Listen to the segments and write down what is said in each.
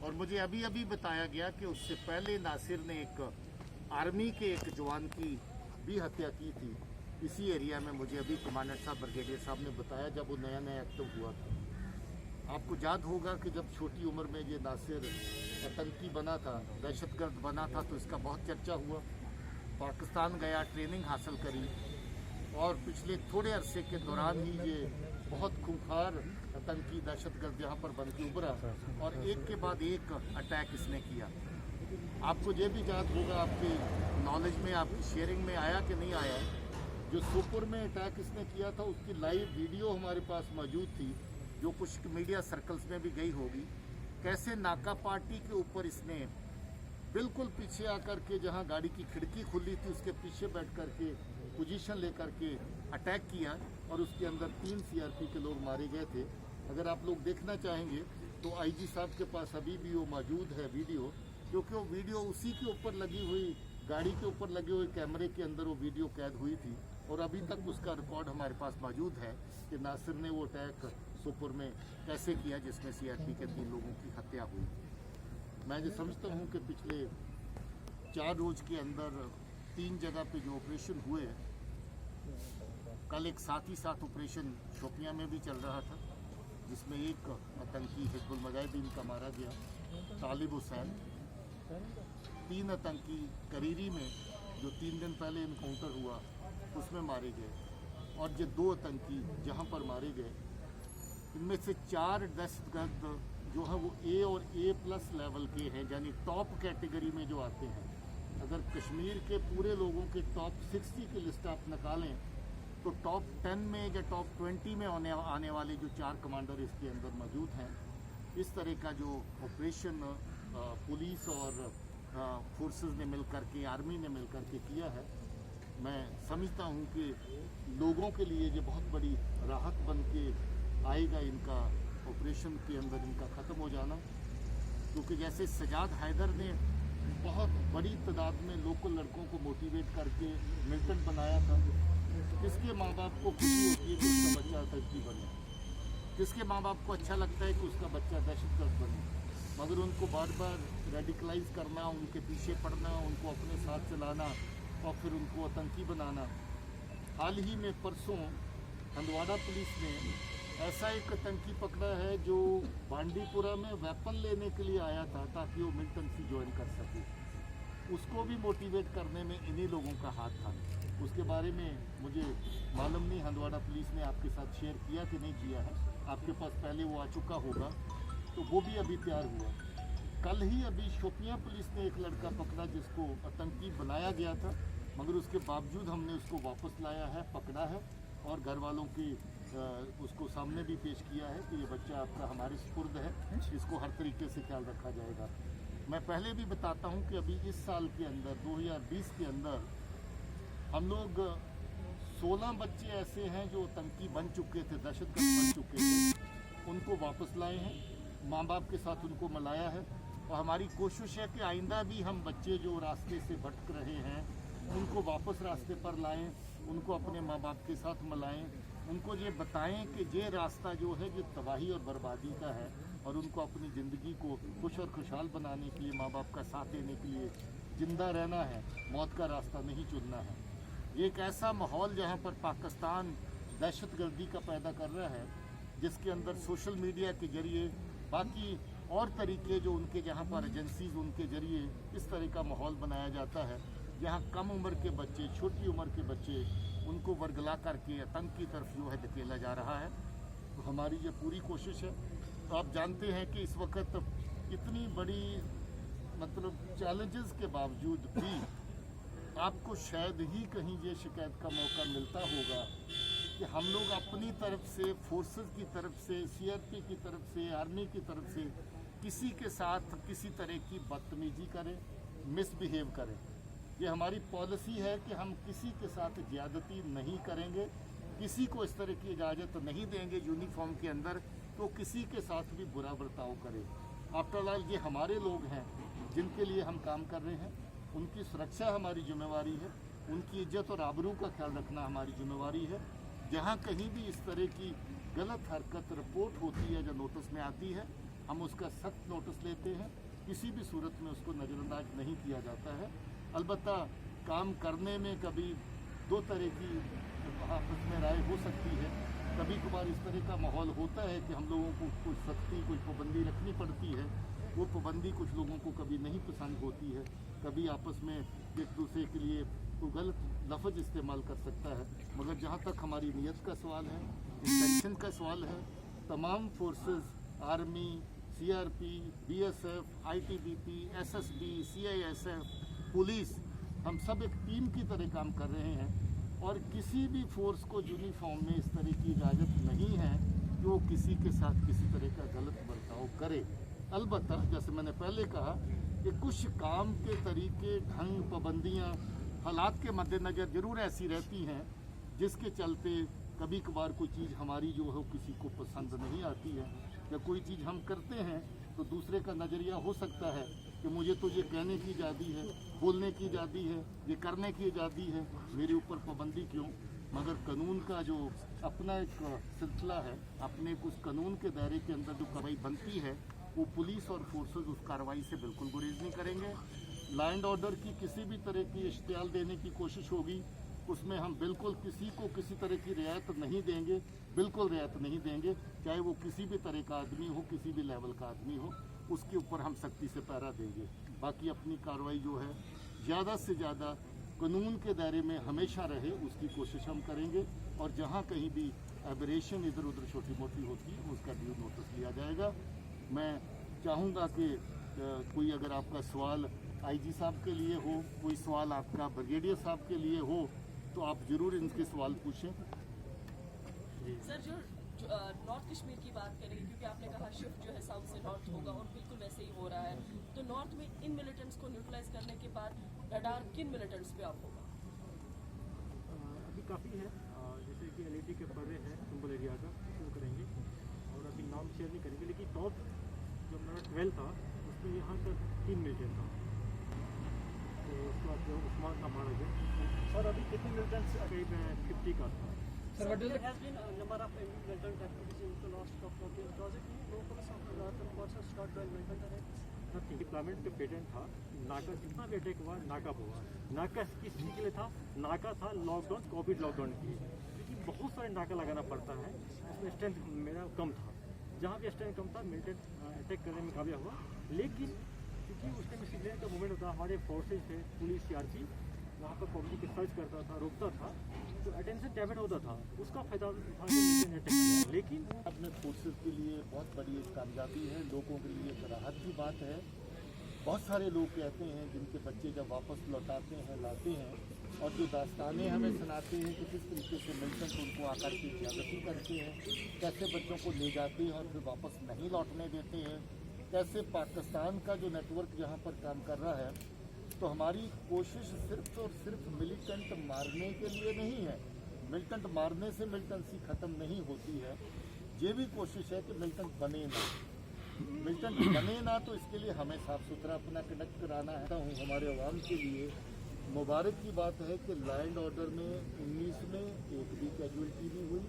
और मुझे अभी अभी बताया गया कि उससे पहले नासिर ने एक आर्मी के एक जवान की भी हत्या की थी इसी एरिया में। मुझे अभी कमांडेंट साहब, ब्रिगेडियर साहब ने बताया जब वो नया नया एक्टिव हुआ था। आपको याद होगा कि जब छोटी उम्र में ये नासिर आतंकी बना था, दहशतगर्द बना था, तो इसका बहुत चर्चा हुआ। पाकिस्तान गया, ट्रेनिंग हासिल करी और पिछले थोड़े अरसे के दौरान ही ये बहुत खूंखार आतंकी दहशतगर्द यहाँ पर बन के उभरा और एक के बाद एक अटैक इसने किया। आपको ये भी याद होगा, आपकी नॉलेज में, आपकी शेयरिंग में आया कि नहीं आया, जो सोपुर में अटैक इसने किया था उसकी लाइव वीडियो हमारे पास मौजूद थी, जो कुछ मीडिया सर्कल्स में भी गई होगी। कैसे नाका पार्टी के ऊपर इसने बिल्कुल पीछे आकर के, जहां गाड़ी की खिड़की खुली थी उसके पीछे बैठ कर के पोजीशन लेकर के अटैक किया और उसके अंदर 3 सीआरपी के लोग मारे गए थे। अगर आप लोग देखना चाहेंगे तो आईजी साहब के पास अभी भी वो मौजूद है वीडियो, क्योंकि वो वीडियो उसी के ऊपर लगी हुई, गाड़ी के ऊपर लगे हुए कैमरे के अंदर वो वीडियो कैद हुई थी और अभी तक उसका रिकॉर्ड हमारे पास मौजूद है कि नासिर ने वो अटैक सोपुर में कैसे किया जिसमें सीआरपी के 3 लोगों की हत्या हुई। मैं जो समझता हूँ कि पिछले 4 रोज़ के अंदर 3 जगह पे जो ऑपरेशन हुए, कल एक साथ ही साथ ऑपरेशन शोपियां में भी चल रहा था जिसमें एक आतंकी हिजबुल मुजाहिदीन का मारा गया, तालिब हुसैन। 3 आतंकी करीरी में जो 3 दिन पहले इनकाउंटर हुआ उसमें मारे गए और ये 2 आतंकी जहां पर मारे गए, इनमें से 4 दहशतगर्द जो है वो A और A+ लेवल के हैं, यानी टॉप कैटेगरी में जो आते हैं। अगर कश्मीर के पूरे लोगों के टॉप 60 की लिस्ट आप निकालें तो टॉप 10 में या टॉप 20 में आने वाले जो 4 कमांडर इसके अंदर मौजूद हैं। इस तरह का जो ऑपरेशन पुलिस और फोर्सेस ने मिलकर के, आर्मी ने मिलकर के किया है, मैं समझता हूं कि लोगों के लिए ये बहुत बड़ी राहत बन के आएगा इनका ऑपरेशन के अंदर इनका ख़त्म हो जाना। क्योंकि जैसे सजाद हैदर ने बहुत बड़ी तादाद में लोकल लड़कों को मोटिवेट करके मिलिटेंट बनाया था, किसके माँ बाप को खुशी होती है कि उसका बच्चा आतंकी बने, किसके माँ बाप को अच्छा लगता है कि उसका बच्चा दहशतगर्द बने, मगर उनको बार बार रेडिकलाइज करना, उनके पीछे पड़ना, उनको अपने साथ चलाना और फिर उनको आतंकी बनाना। हाल ही में परसों हंदवाड़ा पुलिस ने ऐसा एक आतंकी पकड़ा है जो बांडीपुरा में वेपन लेने के लिए आया था ताकि वो मिलिटेंसी ज्वाइन कर सके। उसको भी मोटिवेट करने में इन्हीं लोगों का हाथ था। उसके बारे में मुझे मालूम नहीं हंदवाड़ा पुलिस ने आपके साथ शेयर किया कि नहीं किया है, आपके पास पहले वो आ चुका होगा, तो वो भी अभी तैयार हुआ। कल ही अभी शोपियां पुलिस ने एक लड़का पकड़ा जिसको आतंकी बनाया गया था, मगर उसके बावजूद हमने उसको वापस लाया है, पकड़ा है और घर वालों की उसको सामने भी पेश किया है कि ये बच्चा आपका हमारे सुपुर्द है, इसको हर तरीके से ख्याल रखा जाएगा। मैं पहले भी बताता हूँ कि अभी इस साल के अंदर 2020 के अंदर हम लोग 16 बच्चे ऐसे हैं जो आतंकी बन चुके थे, दहशतगर्द बन चुके थे, उनको वापस लाए हैं, माँ बाप के साथ उनको मिलाया है और हमारी कोशिश है कि आइंदा भी हम बच्चे जो रास्ते से भटक रहे हैं उनको वापस रास्ते पर लाएं, उनको अपने माँ बाप के साथ मिलाएं, उनको ये बताएं कि ये रास्ता जो है ये तबाही और बर्बादी का है और उनको अपनी ज़िंदगी को खुश और खुशहाल बनाने के लिए, माँ बाप का साथ देने के लिए ज़िंदा रहना है, मौत का रास्ता नहीं चुनना है। ये एक ऐसा माहौल जहाँ पर पाकिस्तान दहशतगर्दी का पैदा कर रहा है, जिसके अंदर सोशल मीडिया के जरिए, बाकी और तरीके जो उनके जहाँ पर एजेंसीज उनके जरिए इस तरह का माहौल बनाया जाता है, जहाँ कम उम्र के बच्चे, छोटी उम्र के बच्चे, उनको वर्गला करके आतंक की तरफ जो है धकेला जा रहा है। तो हमारी ये पूरी कोशिश है। तो आप जानते हैं कि इस वक्त इतनी बड़ी मतलब चैलेंजेस के बावजूद भी आपको शायद ही कहीं ये शिकायत का मौका मिलता होगा कि हम लोग अपनी तरफ से, फोर्सेस की तरफ से, सीआरपी की तरफ से, आर्मी की तरफ से किसी के साथ किसी तरह की बदतमीजी करें, मिसबिहेव करें। ये हमारी पॉलिसी है कि हम किसी के साथ ज़्यादती नहीं करेंगे, किसी को इस तरह की इजाज़त नहीं देंगे यूनिफॉर्म के अंदर तो किसी के साथ भी बुरा बर्ताव करें। आफ्टर ऑल ये हमारे लोग हैं जिनके लिए हम काम कर रहे हैं, उनकी सुरक्षा हमारी जिम्मेवारी है, उनकी इज्जत और आबरू का ख्याल रखना हमारी जिम्मेवारी है। जहाँ कहीं भी इस तरह की गलत हरकत रिपोर्ट होती है या नोटिस में आती है हम उसका सख्त नोटिस लेते हैं, किसी भी सूरत में उसको नज़रअंदाज नहीं किया जाता है। अलबत्ता काम करने में कभी दो तरह की आपस में राय हो सकती है। कभी कभार इस तरह का माहौल होता है कि हम लोगों को कुछ सख्ती, कुछ पाबंदी रखनी पड़ती है। वो पाबंदी कुछ लोगों को कभी नहीं पसंद होती है, कभी आपस में एक दूसरे के लिए कोई गलत लफ्ज़ इस्तेमाल कर सकता है। मगर जहाँ तक हमारी नीयत का सवाल है, इंटेंशन का सवाल है, तमाम forces, army, CRP, BSF, ITBP, SSB, CISF, police, हम सब एक टीम की तरह काम कर रहे हैं और किसी भी फोर्स को यूनिफॉर्म में इस तरह की इजाज़त नहीं है कि वो किसी के साथ किसी तरह का गलत बर्ताव करे। अलबत्ता जैसे मैंने पहले कहा कि कुछ काम के तरीके, ढंग, पाबंदियाँ हालात के मद्देनज़र ज़रूर ऐसी रहती हैं जिसके चलते कभी कभार कोई चीज़ हमारी जो है किसी को पसंद नहीं आती है, या कोई चीज़ हम करते हैं तो दूसरे का नज़रिया हो सकता है कि मुझे तो ये कहने की आज़ादी है, बोलने की आज़ादी है, ये करने की आज़ादी है, मेरे ऊपर पाबंदी क्यों। मगर कानून का जो अपना एक सिलसिला है, अपने उस कानून के दायरे के अंदर जो कार्रवाई बनती है वो पुलिस और फोर्सेस उस कार्रवाई से बिल्कुल गुरेज नहीं करेंगे। लॉ एंड ऑर्डर की किसी भी तरह की इश्तियाल देने की कोशिश होगी, उसमें हम बिल्कुल किसी को किसी तरह की रियायत नहीं देंगे, बिल्कुल रियायत नहीं देंगे, चाहे वो किसी भी तरह का आदमी हो, किसी भी लेवल का आदमी हो, उसके ऊपर हम सख्ती से पहरा देंगे। बाकी अपनी कार्रवाई जो है ज़्यादा से ज़्यादा कानून के दायरे में हमेशा रहे, उसकी कोशिश हम करेंगे। और जहाँ कहीं भी एबरेशन इधर उधर छोटी मोटी होती है उसका ड्यू नोटिस लिया जाएगा। मैं चाहूँगा कि कोई अगर आपका सवाल IG साहब के लिए हो, कोई सवाल आपका ब्रिगेडियर साहब के लिए हो, तो आप ज़रूर इनके सवाल पूछें। सर, जो नॉर्थ कश्मीर की बात करेंगे, क्योंकि आपने कहा शिफ्ट जो है साउथ से नॉर्थ होगा और बिल्कुल वैसे ही हो रहा है, तो नॉर्थ में इन मिलिटेंट्स को न्यूट्रलाइज करने के बाद रडार किन मिलिटेंट्स पे आप होगा? अभी काफ़ी है, जैसे कि LAT के बड़े हैं सिंबल एरिया का शुरू करेंगे और अभी नाम शेयर नहीं करेंगे, लेकिन टॉप जो मेरा 12 था उसमें यहाँ तक 3 मिलिटेंट था, तो उसके बाद जो उस्मान का मारा गया। और अभी कितने मिलिटेंट्स करीब 50 का था। Sir, there has been a number of militant activities in the last couple of days. Does it mean no person of the northern parts have started doing militant attacks? Nothing, deployment का patent था। नाका जितना भी attack हुआ, नाका हुआ। नाका किस चीज़ के लिए था? नाका था लॉकडाउन, कोविड लॉकडाउन की, क्योंकि बहुत सारे नाका लगाना पड़ता है, उसमें स्ट्रेंथ मेरा कम था। जहाँ भी स्ट्रेंथ कम था मिलिटेंट अटैक करने में कामयाब हुआ, लेकिन क्योंकि उस टाइम सिविलियन का मूवमेंट होता, हमारे फोर्सेज थे, पुलिस, CRP वहाँ पर पब्लिक सर्च करता था, रोकता था, तो अटेंशन डैमेज होता था, उसका फायदा उठा के अटैक किया। लेकिन अपने फोर्सेस के लिए बहुत बड़ी एक कामयाबी है, लोगों के लिए एक राहत की बात है। बहुत सारे लोग कहते हैं जिनके बच्चे जब वापस लौटाते हैं, लाते हैं, और जो दास्तानें हमें सुनाते हैं कि किस तरीके से मिलिटेंट उनको आकर की ज्यादती करते हैं, कैसे बच्चों को ले जाते हैं और फिर वापस नहीं लौटने देते हैं, कैसे पाकिस्तान का जो नेटवर्क जहाँ पर काम कर रहा है। तो हमारी कोशिश सिर्फ और सिर्फ मिलिटेंट मारने के लिए नहीं है। मिलिटेंट मारने से मिलिटेंसी ख़त्म नहीं होती है, ये भी कोशिश है कि मिलिटेंट बने ना। मिलिटेंट बने ना तो इसके लिए हमें साफ सुथरा अपना कंडक्ट कराना है। हमारे अवाम के लिए मुबारक की बात है कि लॉ एंड ऑर्डर में 19 में एक भी कैजुअल्टी नहीं हुई,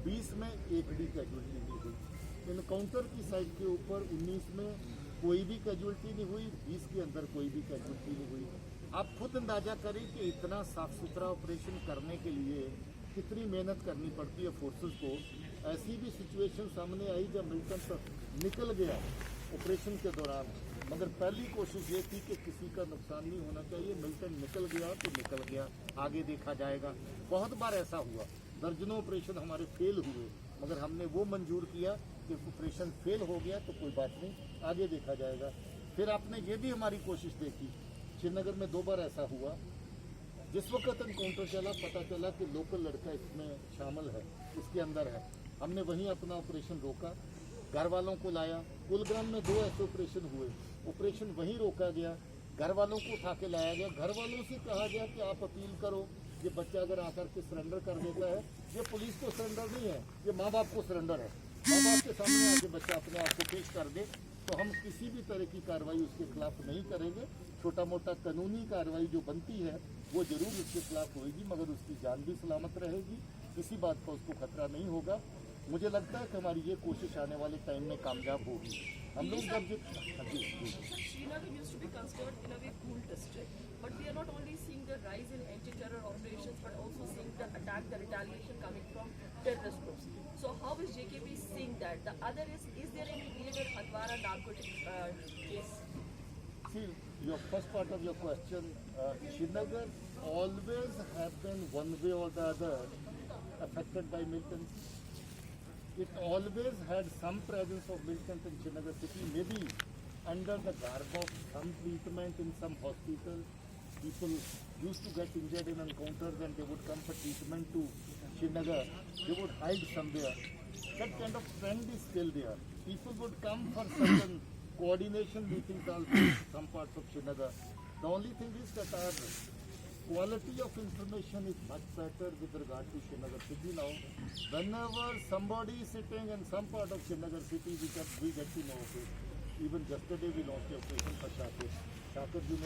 20 में एक भी कैजुअल्टी नहीं हुई। इनकाउंटर की साइड के ऊपर 19 में कोई भी कैजुअल्टी नहीं हुई, 20 के अंदर कोई भी कैजुअल्टी नहीं हुई। आप खुद अंदाजा करें कि इतना साफ सुथरा ऑपरेशन करने के लिए कितनी मेहनत करनी पड़ती है फोर्सेस को। ऐसी भी सिचुएशन सामने आई जब मिलिटेंट निकल गया ऑपरेशन के दौरान, मगर पहली कोशिश ये थी कि किसी का नुकसान नहीं होना चाहिए। मिलिटेंट निकल गया तो निकल गया, आगे देखा जाएगा। बहुत बार ऐसा हुआ, दर्जनों ऑपरेशन हमारे फेल हुए, मगर हमने वो मंजूर किया कि ऑपरेशन फेल हो गया तो कोई बात नहीं, आगे देखा जाएगा। फिर आपने ये भी हमारी कोशिश देखी, श्रीनगर में 2 बार ऐसा हुआ। जिस वक्त एनकाउंटर चला पता चला कि लोकल लड़का इसमें शामिल है, इसके अंदर है, हमने वहीं अपना ऑपरेशन रोका, घर वालों को लाया। कुलग्राम में 2 ऐसे ऑपरेशन हुए, ऑपरेशन वहीं रोका गया, घर वालों को उठा के लाया गया। घर वालों से कहा गया कि आप अपील करो, ये बच्चा अगर आकर के सरेंडर कर देता है, ये पुलिस को सरेंडर नहीं है, ये माँ बाप को सरेंडर है। माँ बाप के सामने आके बच्चा अपने आप को पेश कर दे तो हम किसी भी तरह की कार्रवाई उसके खिलाफ नहीं करेंगे। छोटा मोटा कानूनी कार्रवाई जो बनती है वो जरूर उसके खिलाफ होगी, मगर उसकी जान भी सलामत रहेगी, किसी बात का उसको खतरा नहीं होगा। मुझे लगता है कि हमारी ये कोशिश आने वाले टाइम में कामयाब होगी। हम लोग जब हाँ जी, जी। Srinagar used to be considered in a way cool district, but we are not only seeing the rise in anti-terror operations, but also seeing the attack, the retaliation coming from terrorist groups. So how is JKP seeing that? The other is there any illegal Hadwara narcotic case? See, your first part of your question, Srinagar always have been one way or the other affected by militants. It always had some presence of militants in Srinagar city, maybe under the garb of some treatment in some hospital. People used to get injured in encounters and they would come for treatment to Srinagar. They would hide somewhere. That kind of trend is still there. People would come for certain coordination meetings also in some parts of Srinagar. The only thing is that our quality of information is much better with regard to Srinagar city now. Whenever somebody is sitting in some part of Srinagar city, we get to know of it. Even yesterday we launched the operation for Shakir. Shakir ji ने